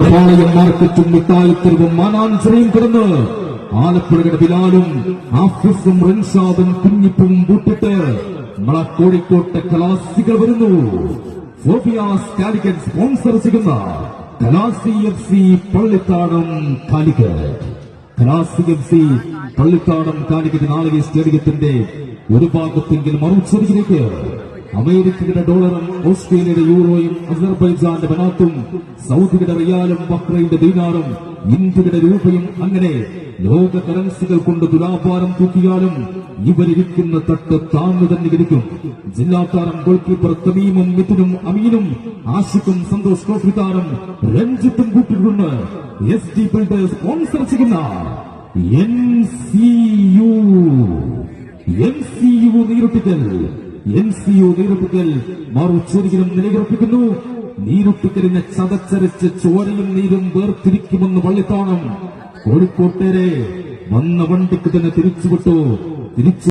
പാളയം മാർക്കറ്റും മിഠായിത്തെരുവും മാനാഞ്ചിറയും കിടന്ന് ആലപ്പുഴയുടെ ബിലാലും ആഫീസും റിൻഷാദും കുഞ്ഞിപ്പും കൂട്ടിട്ട് നമ്മളെ കോഴിക്കോട്ടെ കലാസികൾ വരുന്നു. ഫോബിയാസ് കാലിക്കറ്റ് സ്പോൺസർ ചെയ്യുന്ന കലാസി FC പള്ളിത്താടം കാലിക്കറ്റ്. കലാസി FC പള്ളിത്താടം കാലിക്കറ്റ് നാളെ സ്റ്റേഡിയത്തിന്റെ ഒരു ഭാഗത്തെങ്കിൽ മറുചെരിയിലേക്ക് അമേരിക്കയുടെ ഡോളറും ഓസ്ട്രേലിയയുടെ യൂറോയും അസർബൈജാന്റെ ബനാത്തും സൗദിയുടെ റിയാലും ബഹ്റൈന്റെ ദീനാറും ഇന്ത്യയുടെ രൂപയും അങ്ങനെ ലോക കറൻസികൾ കൊണ്ട് തുലാഭാരം തൂക്കിയാലും ഇവരിയ്ക്കുന്ന തട്ട് താങ്ങു തന്നെ ഇരിക്കും. ജില്ലാ താരം ഗോൾകീപ്പർ തമീമും മിഥുനും അമീനും ആഷിഖും സന്തോഷ് ട്രോഫി താരം രഞ്ജിത്തും കൂട്ടിക്കൊണ്ട് SD ബിൽഡേഴ്സ് സ്പോൺസർ ചെയ്യുന്ന NCU നീരൊട്ടിക്കൽ മറുചെരിയിലും നിലയുറപ്പിക്കുന്നു. നീരൊട്ടിക്കലിനെ ചതച്ചരച്ച് ചോരയും നീരും വേർതിരിക്കുമെന്ന് പള്ളിത്താണം. കോഴിക്കോട്ടേരെ വന്ന വണ്ടിക്ക് തന്നെ തിരിച്ചുവിട്ടു.